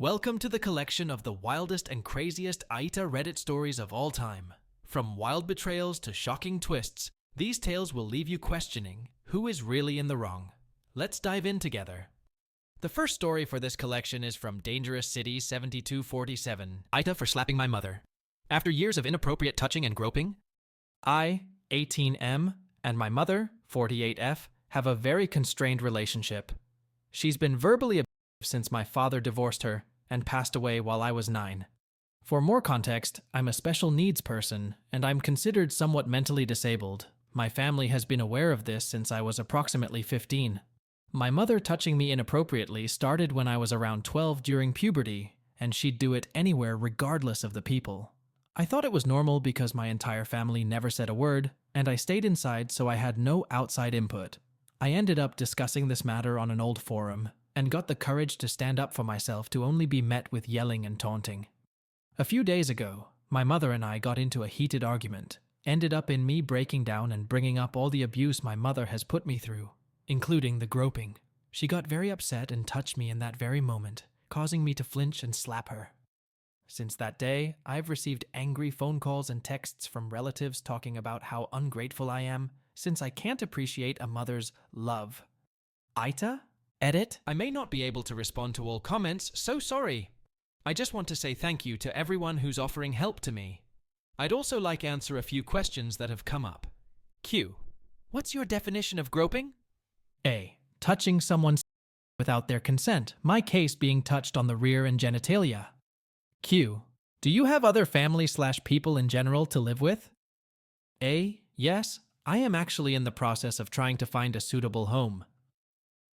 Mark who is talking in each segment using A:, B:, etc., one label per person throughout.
A: Welcome to the collection of the wildest and craziest AITA Reddit stories of all time. From wild betrayals to shocking twists, these tales will leave you questioning who is really in the wrong. Let's dive in together. The first story for this collection is from Dangerous City 7247, AITA for slapping my mother. After years of inappropriate touching and groping, I, 18M, and my mother, 48F, have a very constrained relationship. She's been verbally abusive since my father divorced her and passed away while I was 9. For more context, I'm a special needs person, and I'm considered somewhat mentally disabled. My family has been aware of this since I was approximately 15. My mother touching me inappropriately started when I was around 12 during puberty, and she'd do it anywhere regardless of the people. I thought it was normal because my entire family never said a word, and I stayed inside so I had no outside input. I ended up discussing this matter on an old forum, and got the courage to stand up for myself to only be met with yelling and taunting. A few days ago, my mother and I got into a heated argument, ended up in me breaking down and bringing up all the abuse my mother has put me through, including the groping. She got very upset and touched me in that very moment, causing me to flinch and slap her. Since that day, I've received angry phone calls and texts from relatives talking about how ungrateful I am, since I can't appreciate a mother's love. AITA? Edit? I may not be able to respond to all comments, so sorry. I just want to say thank you to everyone who's offering help to me. I'd also like to answer a few questions that have come up. Q. What's your definition of groping? A. Touching someone without their consent, my case being touched on the rear and genitalia. Q. Do you have other family/people in general to live with? A. Yes, I am actually in the process of trying to find a suitable home.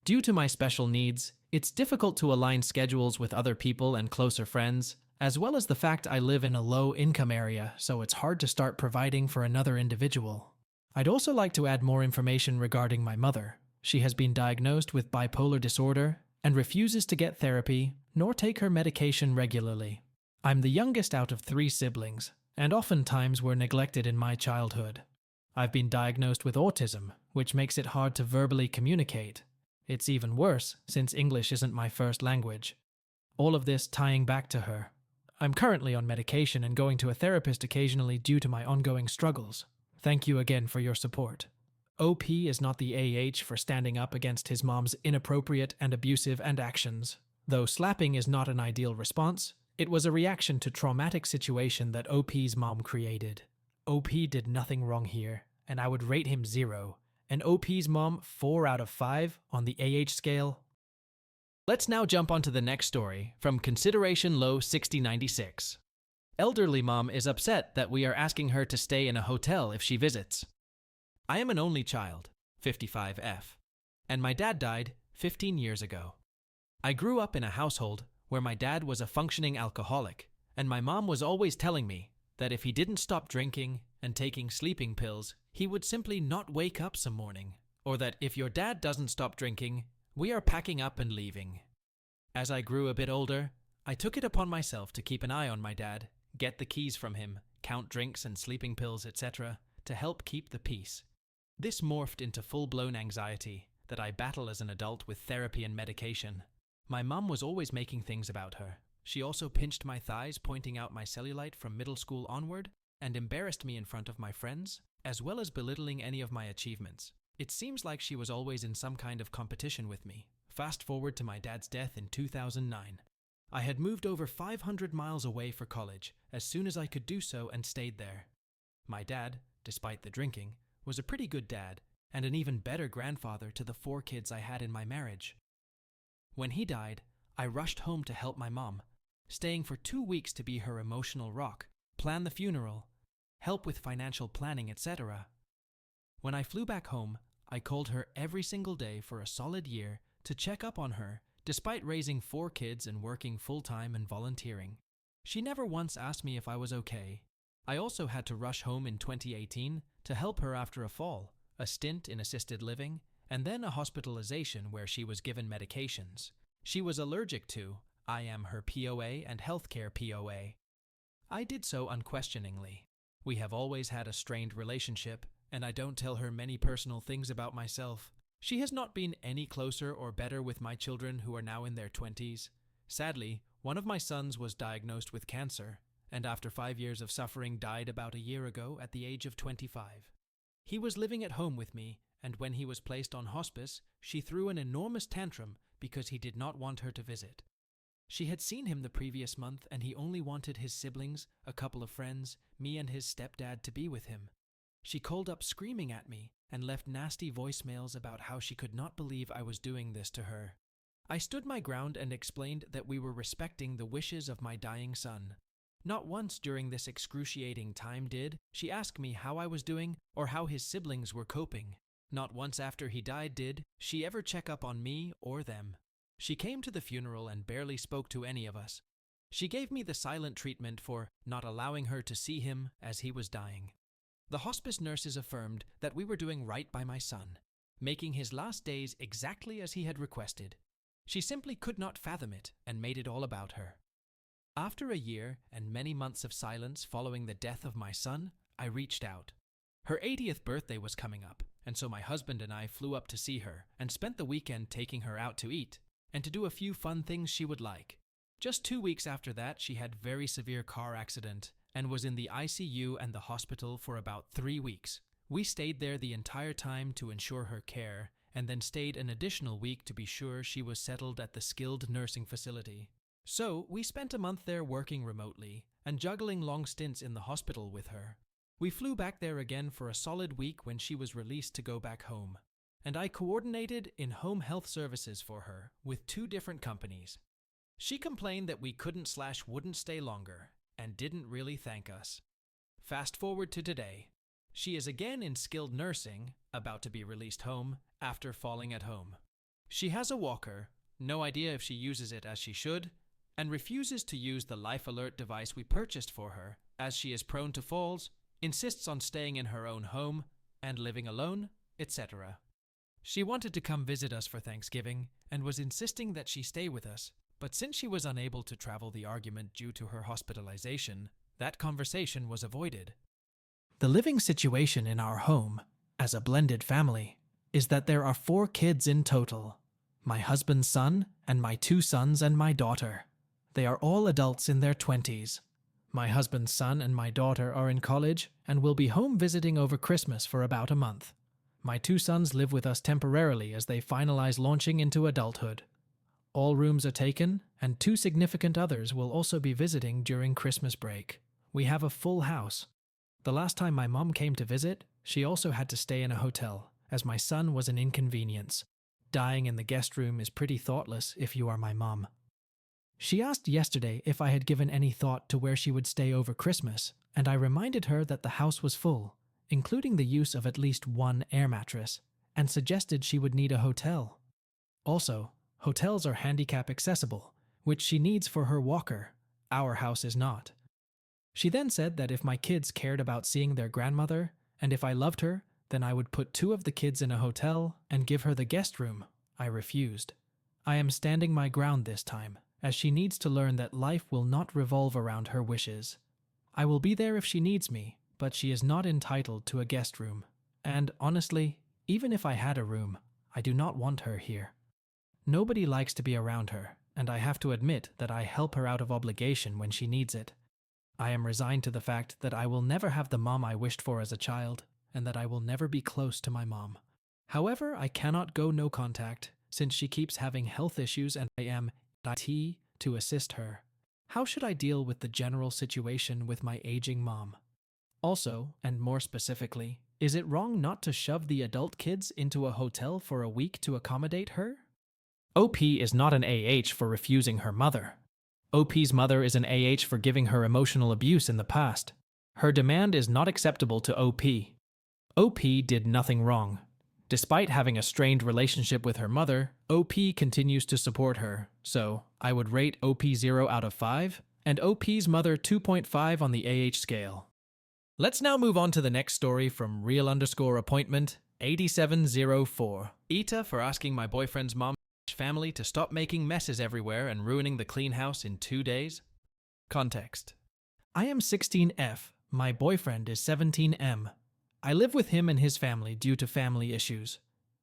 A: Due to my special needs, it's difficult to align schedules with other people and closer friends, as well as the fact I live in a low-income area, so it's hard to start providing for another individual. I'd also like to add more information regarding my mother. She has been diagnosed with bipolar disorder and refuses to get therapy nor take her medication regularly. I'm the youngest out of 3 siblings, and oftentimes were neglected in my childhood. I've been diagnosed with autism, which makes it hard to verbally communicate. It's even worse, since English isn't my first language. All of this tying back to her. I'm currently on medication and going to a therapist occasionally due to my ongoing struggles. Thank you again for your support. OP is not the AH for standing up against his mom's inappropriate and abusive actions. Though slapping is not an ideal response, it was a reaction to traumatic situation that OP's mom created. OP did nothing wrong here, and I would rate him 0. And OP's mom 4 out of 5 on the AH scale. Let's now jump onto the next story from Consideration Low 6096. Elderly mom is upset that we are asking her to stay in a hotel if she visits. I am an only child, 55F, and my dad died 15 years ago. I grew up in a household where my dad was a functioning alcoholic, and my mom was always telling me that if he didn't stop drinking and taking sleeping pills, he would simply not wake up some morning, or that if your dad doesn't stop drinking, we are packing up and leaving. As I grew a bit older, I took it upon myself to keep an eye on my dad, get the keys from him, count drinks and sleeping pills, etc., to help keep the peace. This morphed into full-blown anxiety that I battle as an adult with therapy and medication. My mum was always making things about her. She also pinched my thighs, pointing out my cellulite from middle school onward, and embarrassed me in front of my friends, as well as belittling any of my achievements. It seems like she was always in some kind of competition with me. Fast forward to my dad's death in 2009. I had moved over 500 miles away for college as soon as I could do so and stayed there. My dad, despite the drinking, was a pretty good dad and an even better grandfather to the 4 kids I had in my marriage. When he died, I rushed home to help my mom, staying for 2 weeks to be her emotional rock, plan the funeral, help with financial planning, etc. When I flew back home, I called her every single day for a solid year to check up on her, despite raising 4 kids and working full-time and volunteering. She never once asked me if I was okay. I also had to rush home in 2018 to help her after a fall, a stint in assisted living, and then a hospitalization where she was given medications she was allergic to. I am her POA and healthcare POA. I did so unquestioningly. We have always had a strained relationship, and I don't tell her many personal things about myself. She has not been any closer or better with my children who are now in their 20s. Sadly, One of my sons was diagnosed with cancer, and after 5 years of suffering died about a year ago at the age of 25. He was living at home with me, and when he was placed on hospice, she threw an enormous tantrum because he did not want her to visit. She had seen him the previous month, and he only wanted his siblings, a couple of friends, me and his stepdad to be with him. She called up screaming at me and left nasty voicemails about how she could not believe I was doing this to her. I stood my ground and explained that we were respecting the wishes of my dying son. Not once during this excruciating time did she ask me how I was doing or how his siblings were coping. Not once after he died did she ever check up on me or them. She came to the funeral and barely spoke to any of us. She gave me the silent treatment for not allowing her to see him as he was dying. The hospice nurses affirmed that we were doing right by my son, making his last days exactly as he had requested. She simply could not fathom it and made it all about her. After a year and many months of silence following the death of my son, I reached out. Her 80th birthday was coming up, and so my husband and I flew up to see her and spent the weekend taking her out to eat and to do a few fun things she would like. Just 2 weeks after that, she had a very severe car accident and was in the ICU and the hospital for about 3 weeks. We stayed there the entire time to ensure her care, and then stayed an additional week to be sure she was settled at the skilled nursing facility. So we spent a month there working remotely and juggling long stints in the hospital with her. We flew back there again for a solid week when she was released to go back home, and I coordinated in-home health services for her with 2 different companies. She complained that we couldn't/wouldn't stay longer and didn't really thank us. Fast forward to today. She is again in skilled nursing, about to be released home after falling at home. She has a walker, no idea if she uses it as she should, and refuses to use the life alert device we purchased for her as she is prone to falls, insists on staying in her own home and living alone, etc. She wanted to come visit us for Thanksgiving and was insisting that she stay with us, but since she was unable to travel the argument due to her hospitalization, that conversation was avoided. The living situation in our home, as a blended family, is that there are 4 kids in total. My husband's son and my 2 sons and my daughter. They are all adults in their 20s. My husband's son and my daughter are in college and will be home visiting over Christmas for about a month. My 2 sons live with us temporarily as they finalize launching into adulthood. All rooms are taken, and 2 significant others will also be visiting during Christmas break. We have a full house. The last time my mom came to visit, she also had to stay in a hotel, as my son was an inconvenience. Dying in the guest room is pretty thoughtless if you are my mom. She asked yesterday if I had given any thought to where she would stay over Christmas, and I reminded her that the house was full, including the use of at least 1 air mattress, and suggested she would need a hotel. Also, hotels are handicap accessible, which she needs for her walker. Our house is not. She then said that if my kids cared about seeing their grandmother, and if I loved her, then I would put 2 of the kids in a hotel and give her the guest room. I refused. I am standing my ground this time, as she needs to learn that life will not revolve around her wishes. I will be there if she needs me, but she is not entitled to a guest room. And honestly, even if I had a room, I do not want her here. Nobody likes to be around her, and I have to admit that I help her out of obligation when she needs it. I am resigned to the fact that I will never have the mom I wished for as a child, and that I will never be close to my mom. However, I cannot go no contact, since she keeps having health issues and I am at AITA to assist her. How should I deal with the general situation with my aging mom? Also, and more specifically, is it wrong not to shove the adult kids into a hotel for a week to accommodate her? OP is not an AH for refusing her mother. OP's mother is an AH for giving her emotional abuse in the past. Her demand is not acceptable to OP. OP did nothing wrong. Despite having a strained relationship with her mother, OP continues to support her, so I would rate OP 0 out of 5, and OP's mother 2.5 on the AH scale. Let's now move on to the next story from real_appointment 8704. AITA for asking my boyfriend's mom family to stop making messes everywhere and ruining the clean house in 2 days. Context. I am 16F. My boyfriend is 17M. I live with him and his family due to family issues.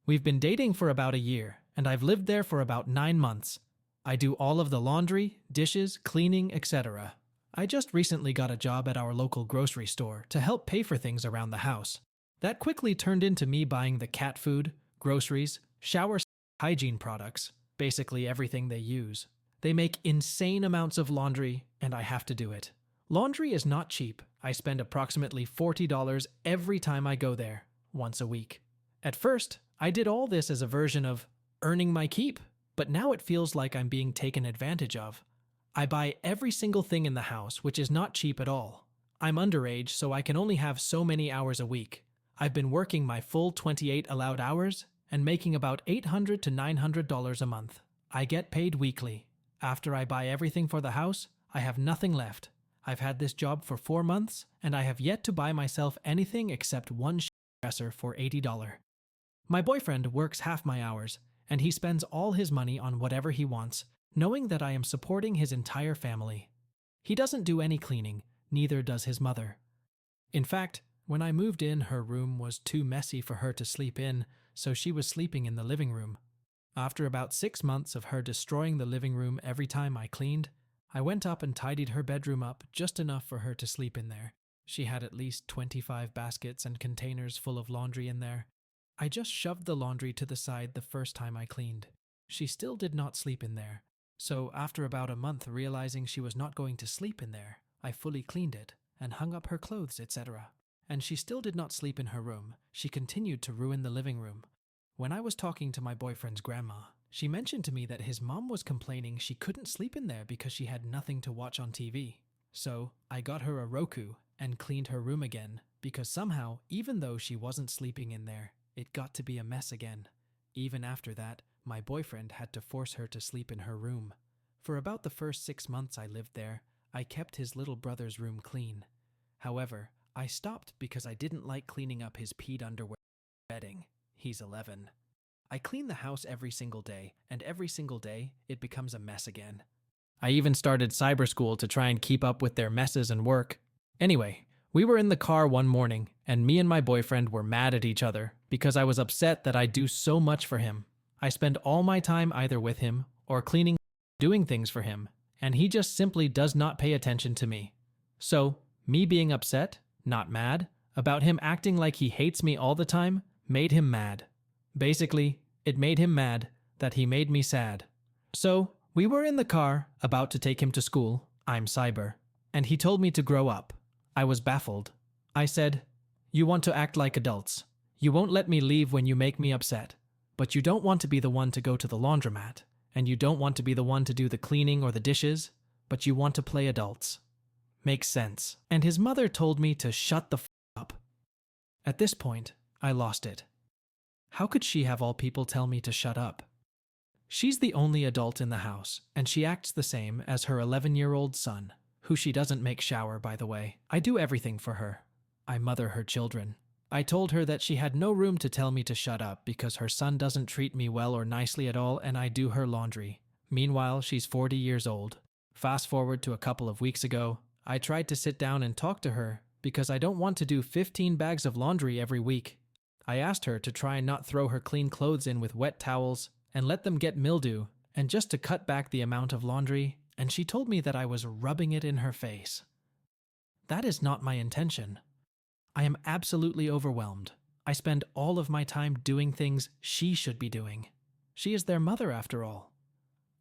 A: We've been dating for about a year, and I've lived there for about 9 months. I do all of the laundry, dishes, cleaning, etc. I just recently got a job at our local grocery store to help pay for things around the house. That quickly turned into me buying the cat food, groceries, shower hygiene products, basically everything they use. They make insane amounts of laundry, and I have to do it. Laundry is not cheap. I spend approximately $40 every time I go there, once a week. At first, I did all this as a version of earning my keep, but now it feels like I'm being taken advantage of. I buy every single thing in the house, which is not cheap at all. I'm underage, so I can only have so many hours a week. I've been working my full 28 allowed hours and making about $800 to $900 a month. I get paid weekly. After I buy everything for the house, I have nothing left. I've had this job for 4 months, and I have yet to buy myself anything except one dresser for $80. My boyfriend works half my hours, and he spends all his money on whatever he wants, knowing that I am supporting his entire family. He doesn't do any cleaning, neither does his mother. In fact, when I moved in, her room was too messy for her to sleep in, so she was sleeping in the living room. After about 6 months of her destroying the living room every time I cleaned, I went up and tidied her bedroom up just enough for her to sleep in there. She had at least 25 baskets and containers full of laundry in there. I just shoved the laundry to the side the first time I cleaned. She still did not sleep in there. So after about a month, realizing she was not going to sleep in there, I fully cleaned it and hung up her clothes, etc. And she still did not sleep in her room. She continued to ruin the living room. When I was talking to my boyfriend's grandma, she mentioned to me that his mom was complaining she couldn't sleep in there because she had nothing to watch on TV. So I got her a Roku and cleaned her room again, because somehow, even though she wasn't sleeping in there, it got to be a mess again. Even after that, my boyfriend had to force her to sleep in her room. For about the first 6 months I lived there, I kept his little brother's room clean. However, I stopped because I didn't like cleaning up his peed underwear bedding. He's 11. I clean the house every single day, and every single day, it becomes a mess again. I even started cyber school to try and keep up with their messes and work. Anyway, we were in the car one morning, and me and my boyfriend were mad at each other because I was upset that I do so much for him. I spend all my time either with him or cleaning, doing things for him, and he just simply does not pay attention to me. So, me being upset, not mad, about him acting like he hates me all the time, made him mad. Basically, it made him mad that he made me sad. So, we were in the car, about to take him to school, I'm cyber, and he told me to grow up. I was baffled. I said, "You want to act like adults. You won't let me leave when you make me upset. But you don't want to be the one to go to the laundromat, and you don't want to be the one to do the cleaning or the dishes, but you want to play adults. Makes sense." And his mother told me to shut the up. At this point, I lost it. How could she have all people tell me to shut up? She's the only adult in the house, and she acts the same as her 11-year-old son, who she doesn't make shower, by the way. I do everything for her. I mother her children. I told her that she had no room to tell me to shut up because her son doesn't treat me well or nicely at all, and I do her laundry. Meanwhile, she's 40 years old. Fast forward to a couple of weeks ago, I tried to sit down and talk to her because I don't want to do 15 bags of laundry every week. I asked her to try and not throw her clean clothes in with wet towels and let them get mildew, and just to cut back the amount of laundry, and she told me that I was rubbing it in her face. That is not my intention. I am absolutely overwhelmed. I spend all of my time doing things she should be doing. She is their mother, after all.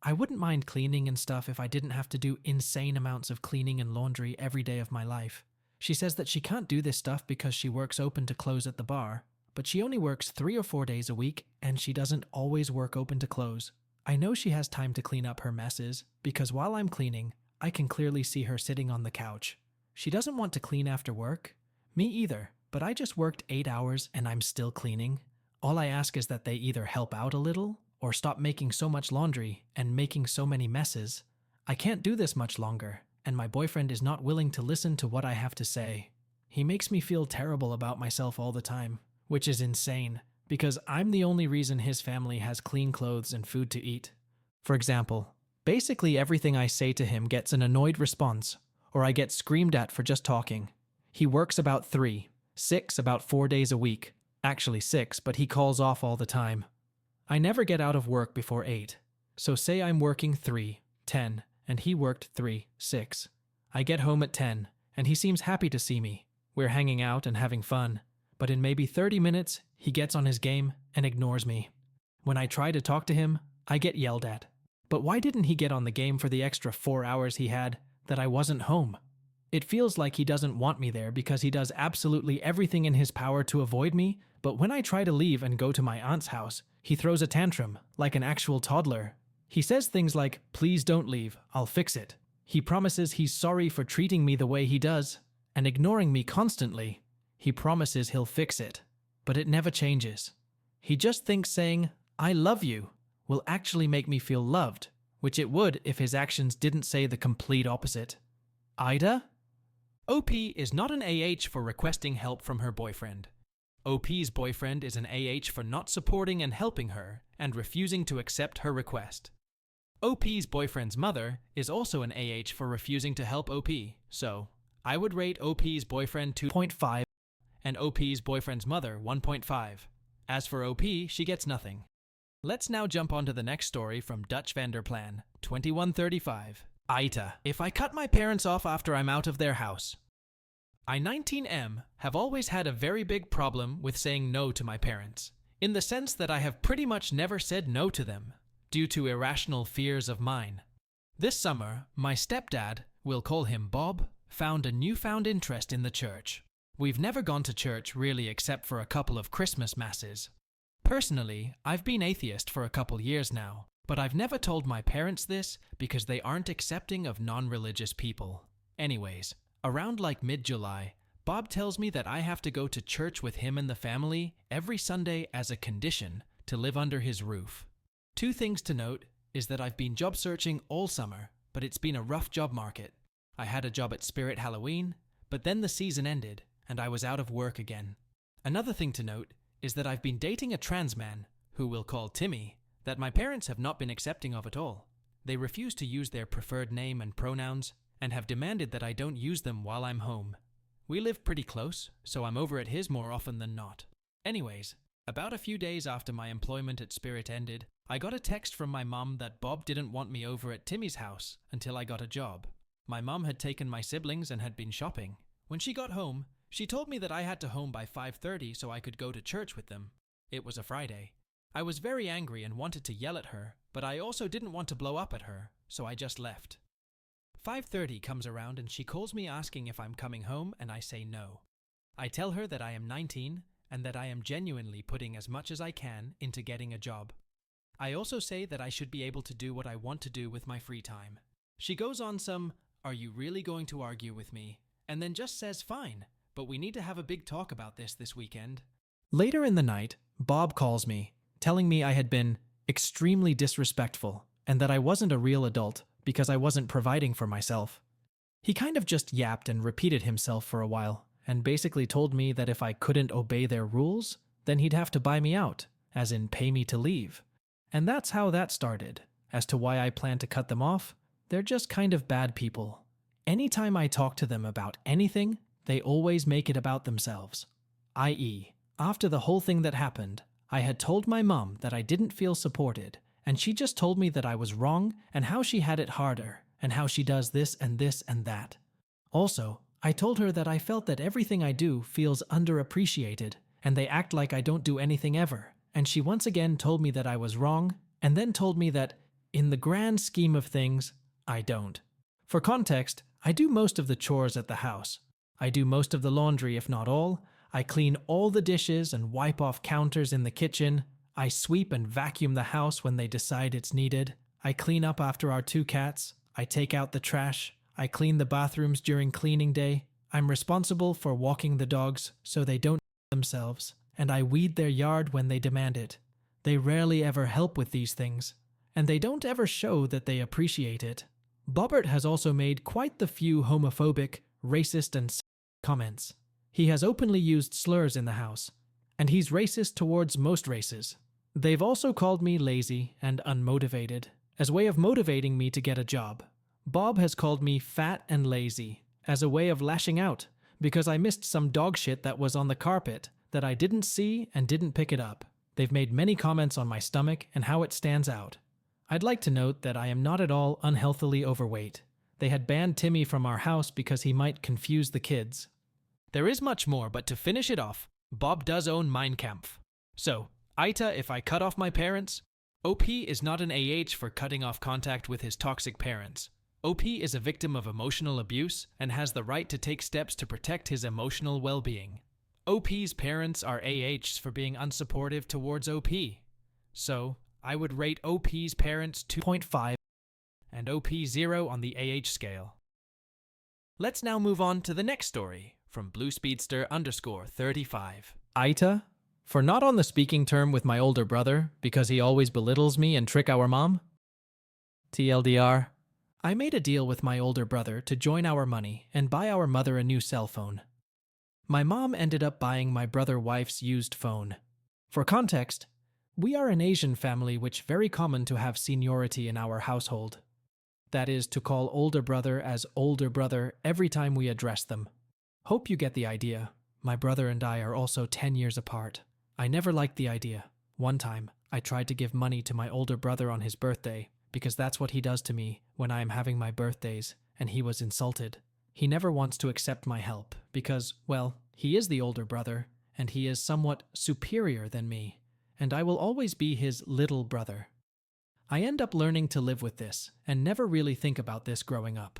A: I wouldn't mind cleaning and stuff if I didn't have to do insane amounts of cleaning and laundry every day of my life. She says that she can't do this stuff because she works open to close at the bar, but she only works 3 or 4 days a week, and she doesn't always work open to close. I know she has time to clean up her messes, because while I'm cleaning, I can clearly see her sitting on the couch. She doesn't want to clean after work. Me either, but I just worked 8 hours and I'm still cleaning. All I ask is that they either help out a little, or stop making so much laundry and making so many messes. I can't do this much longer, and my boyfriend is not willing to listen to what I have to say. He makes me feel terrible about myself all the time, which is insane, because I'm the only reason his family has clean clothes and food to eat. For example, basically everything I say to him gets an annoyed response, or I get screamed at for just talking. He works about 3, 6 about 4 days a week. Actually 6, but he calls off all the time. I never get out of work before 8. So say I'm working 3:10 and he worked 3:6. I get home at 10 and he seems happy to see me. We're hanging out and having fun, but in maybe 30 minutes, he gets on his game and ignores me. When I try to talk to him, I get yelled at. But why didn't he get on the game for the extra 4 hours he had that I wasn't home? It feels like he doesn't want me there because he does absolutely everything in his power to avoid me, but when I try to leave and go to my aunt's house, he throws a tantrum like an actual toddler. He says things like, "Please don't leave, I'll fix it." He promises he's sorry for treating me the way he does, and ignoring me constantly. He promises he'll fix it, but it never changes. He just thinks saying, "I love you," will actually make me feel loved, which it would if his actions didn't say the complete opposite. AITA? OP is not an AH for requesting help from her boyfriend. OP's boyfriend is an AH for not supporting and helping her and refusing to accept her request. OP's boyfriend's mother is also an AH for refusing to help OP, so I would rate OP's boyfriend 2.5 and OP's boyfriend's mother 1.5. As for OP, she gets nothing. Let's now jump on to the next story from Dutch Vanderplan, 2135. AITA. If I cut my parents off after I'm out of their house. I 19M have always had a very big problem with saying no to my parents, in the sense that I have pretty much never said no to them, due to irrational fears of mine. This summer, my stepdad, we'll call him Bob, found a newfound interest in the church. We've never gone to church really except for a couple of Christmas masses. Personally, I've been atheist for a couple years now, but I've never told my parents this because they aren't accepting of non-religious people. Anyways, around like mid-July, Bob tells me that I have to go to church with him and the family every Sunday as a condition to live under his roof. Two things to note is that I've been job searching all summer, but it's been a rough job market. I had a job at Spirit Halloween, but then the season ended and I was out of work again. Another thing to note is that I've been dating a trans man, who we'll call Timmy, that my parents have not been accepting of at all. They refuse to use their preferred name and pronouns and have demanded that I don't use them while I'm home. We live pretty close, so I'm over at his more often than not. Anyways, about a few days after my employment at Spirit ended, I got a text from my mum that Bob didn't want me over at Timmy's house until I got a job. My mum had taken my siblings and had been shopping. When she got home, she told me that I had to home by 5:30 so I could go to church with them. It was a Friday. I was very angry and wanted to yell at her, but I also didn't want to blow up at her, so I just left. 5:30 comes around and she calls me asking if I'm coming home, and I say no. I tell her that I am 19 and that I am genuinely putting as much as I can into getting a job. I also say that I should be able to do what I want to do with my free time. She goes on some, "Are you really going to argue with me?" and then just says fine, but we need to have a big talk about this weekend. Later in the night, Bob calls me, telling me I had been extremely disrespectful and that I wasn't a real adult because I wasn't providing for myself. He kind of just yapped and repeated himself for a while and basically told me that if I couldn't obey their rules, then he'd have to buy me out, as in pay me to leave. And that's how that started. As to why I plan to cut them off, they're just kind of bad people. Anytime I talk to them about anything, they always make it about themselves. I.e., after the whole thing that happened, I had told my mum that I didn't feel supported, and she just told me that I was wrong and how she had it harder, and how she does this and this and that. Also, I told her that I felt that everything I do feels underappreciated, and they act like I don't do anything ever, and she once again told me that I was wrong, and then told me that, in the grand scheme of things, I don't. For context, I do most of the chores at the house. I do most of the laundry, if not all. I clean all the dishes and wipe off counters in the kitchen. I sweep and vacuum the house when they decide it's needed. I clean up after our 2 cats. I take out the trash. I clean the bathrooms during cleaning day. I'm responsible for walking the dogs so they don't themselves, and I weed their yard when they demand it. They rarely ever help with these things, and they don't ever show that they appreciate it. Bobbert has also made quite the few homophobic, racist, and comments. He has openly used slurs in the house, and he's racist towards most races. They've also called me lazy and unmotivated, as a way of motivating me to get a job. Bob has called me fat and lazy, as a way of lashing out, because I missed some dog shit that was on the carpet that I didn't see and didn't pick it up. They've made many comments on my stomach and how it stands out. I'd like to note that I am not at all unhealthily overweight. They had banned Timmy from our house because he might confuse the kids. There is much more, but to finish it off, Bob does own Mein Kampf. So, AITA if I cut off my parents? OP is not an AH for cutting off contact with his toxic parents. OP is a victim of emotional abuse and has the right to take steps to protect his emotional well-being. OP's parents are AHs for being unsupportive towards OP. So, I would rate OP's parents 2.5 and OP 0 on the AH scale. Let's now move on to the next story from BlueSpeedster_35. AITA? For not on the speaking term with my older brother because he always belittles me and trick our mom? TLDR. I made a deal with my older brother to join our money and buy our mother a new cell phone. My mom ended up buying my brother wife's used phone. For context, we are an Asian family which very common to have seniority in our household. That is, to call older brother as older brother every time we address them. Hope you get the idea. My brother and I are also 10 years apart. I never liked the idea. One time, I tried to give money to my older brother on his birthday, because that's what he does to me when I am having my birthdays, and he was insulted. He never wants to accept my help, because, well, he is the older brother, and he is somewhat superior than me, and I will always be his little brother. I end up learning to live with this, and never really think about this growing up.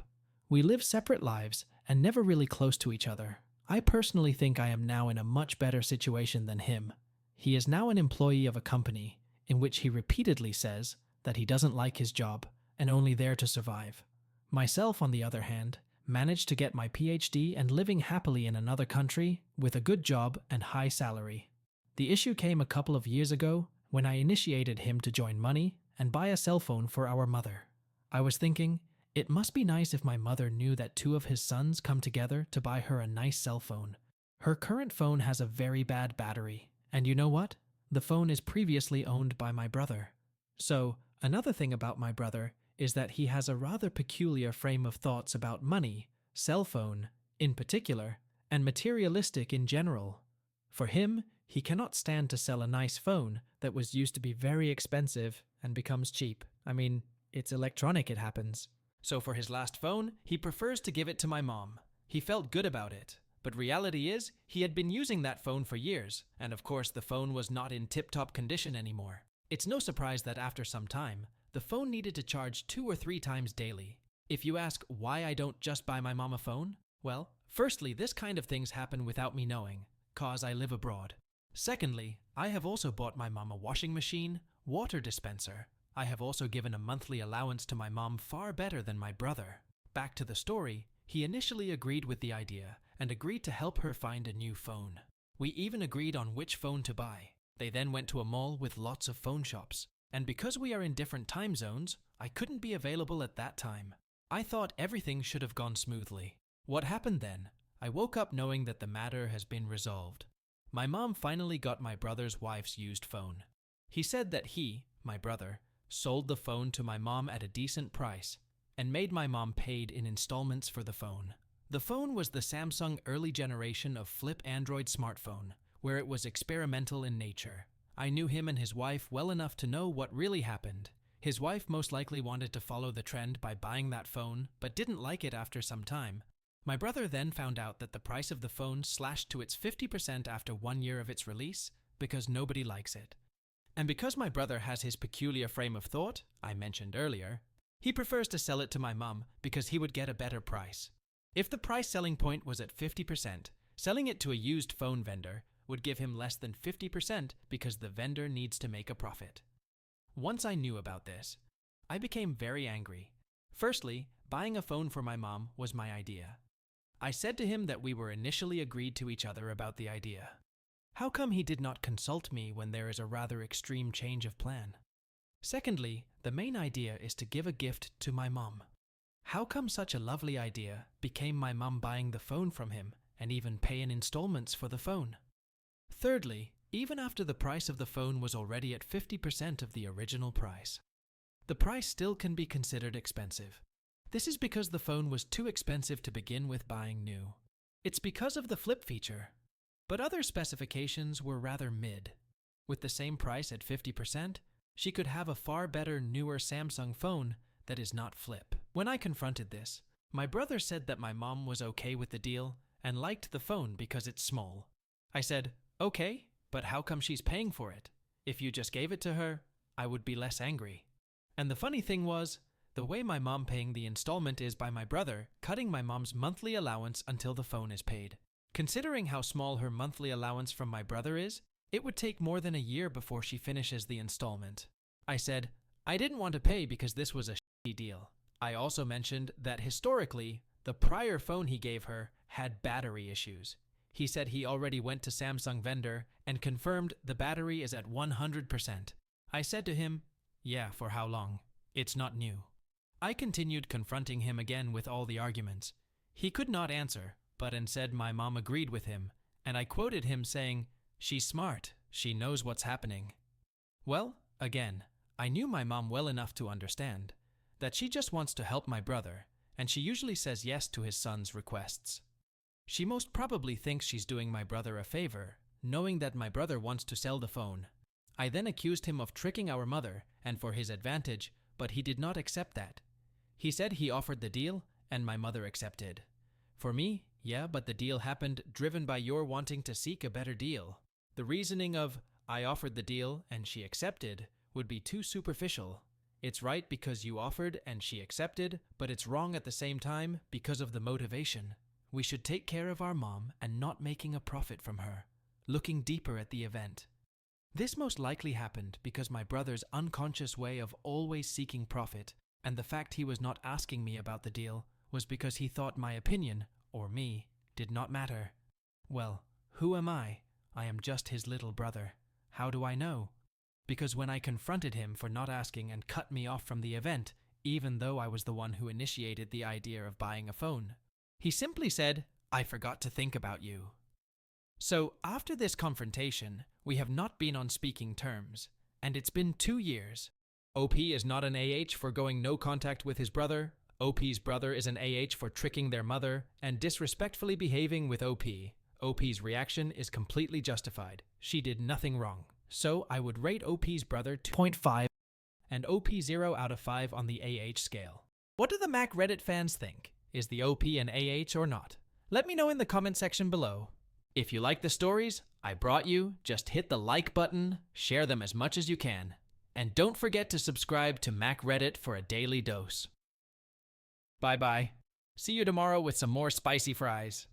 A: We live separate lives, and never really close to each other. I personally think I am now in a much better situation than him. He is now an employee of a company, in which he repeatedly says that he doesn't like his job, and only there to survive. Myself, on the other hand, managed to get my PhD and living happily in another country with a good job and high salary. The issue came a couple of years ago when I initiated him to join money and buy a cell phone for our mother. I was thinking, it must be nice if my mother knew that two of his sons come together to buy her a nice cell phone. Her current phone has a very bad battery, and you know what? The phone is previously owned by my brother. So, another thing about my brother is that he has a rather peculiar frame of thoughts about money, cell phone, in particular, and materialistic in general. For him, he cannot stand to sell a nice phone that was used to be very expensive and becomes cheap. I mean, it's electronic, it happens. So for his last phone, he prefers to give it to my mom. He felt good about it. But reality is, he had been using that phone for years, and of course the phone was not in tip-top condition anymore. It's no surprise that after some time, the phone needed to charge 2 or 3 times daily. If you ask why I don't just buy my mom a phone, well, firstly, this kind of things happen without me knowing, cause I live abroad. Secondly, I have also bought my mom a washing machine, water dispenser. I have also given a monthly allowance to my mom far better than my brother. Back to the story, he initially agreed with the idea and agreed to help her find a new phone. We even agreed on which phone to buy. They then went to a mall with lots of phone shops. And because we are in different time zones, I couldn't be available at that time. I thought everything should have gone smoothly. What happened then? I woke up knowing that the matter has been resolved. My mom finally got my brother's wife's used phone. He said that he, my brother, sold the phone to my mom at a decent price and made my mom paid in installments for the phone. The phone was the Samsung early generation of flip Android smartphone, where it was experimental in nature. I knew him and his wife well enough to know what really happened. His wife most likely wanted to follow the trend by buying that phone, but didn't like it after some time. My brother then found out that the price of the phone slashed to its 50% after 1 year of its release, because nobody likes it. And because my brother has his peculiar frame of thought, I mentioned earlier, he prefers to sell it to my mom because he would get a better price. If the price selling point was at 50%, selling it to a used phone vendor would give him less than 50% because the vendor needs to make a profit. Once I knew about this, I became very angry. Firstly, buying a phone for my mom was my idea. I said to him that we were initially agreed to each other about the idea. How come he did not consult me when there is a rather extreme change of plan? Secondly, the main idea is to give a gift to my mom. How come such a lovely idea became my mom buying the phone from him and even pay in installments for the phone? Thirdly, even after the price of the phone was already at 50% of the original price, the price still can be considered expensive. This is because the phone was too expensive to begin with buying new. It's because of the flip feature. But other specifications were rather mid. With the same price at 50%, She could have a far better, newer Samsung phone that is not flip. When I confronted this, my brother said that my mom was okay with the deal and liked the phone because it's small. I said, okay, but how come she's paying for it? If you just gave it to her, I would be less angry. And the funny thing was, the way my mom paying the installment is by my brother cutting my mom's monthly allowance until the phone is paid. Considering how small her monthly allowance from my brother is, it would take more than a year before she finishes the installment. I said, I didn't want to pay because this was a shitty deal. I also mentioned that historically, the prior phone he gave her had battery issues. He said he already went to Samsung vendor and confirmed the battery is at 100%. I said to him, yeah, for how long? It's not new. I continued confronting him again with all the arguments. He could not answer, but instead my mom agreed with him, and I quoted him saying, she's smart, she knows what's happening. Well, again, I knew my mom well enough to understand that she just wants to help my brother, and she usually says yes to his son's requests. She most probably thinks she's doing my brother a favor, knowing that my brother wants to sell the phone. I then accused him of tricking our mother and for his advantage, but he did not accept that. He said he offered the deal and my mother accepted. For me, yeah, but the deal happened driven by your wanting to seek a better deal. The reasoning of, I offered the deal and she accepted, would be too superficial. It's right because you offered and she accepted, but it's wrong at the same time because of the motivation. We should take care of our mom and not making a profit from her, looking deeper at the event. This most likely happened because my brother's unconscious way of always seeking profit, and the fact he was not asking me about the deal was because he thought my opinion, or me, did not matter. Well, who am I? I am just his little brother. How do I know? Because when I confronted him for not asking and cut me off from the event, even though I was the one who initiated the idea of buying a phone, he simply said, I forgot to think about you. So after this confrontation, we have not been on speaking terms, and it's been 2 years. OP is not an AH for going no contact with his brother. OP's brother is an AH for tricking their mother and disrespectfully behaving with OP. OP's reaction is completely justified. She did nothing wrong. So I would rate OP's brother 2.5 and OP 0 out of 5 on the AH scale. What do the Mac Reddit fans think? Is the OP an AH or not? Let me know in the comment section below. If you like the stories I brought you, just hit the like button, share them as much as you can, and don't forget to subscribe to Mac Reddit for a daily dose. Bye bye. See you tomorrow with some more spicy fries.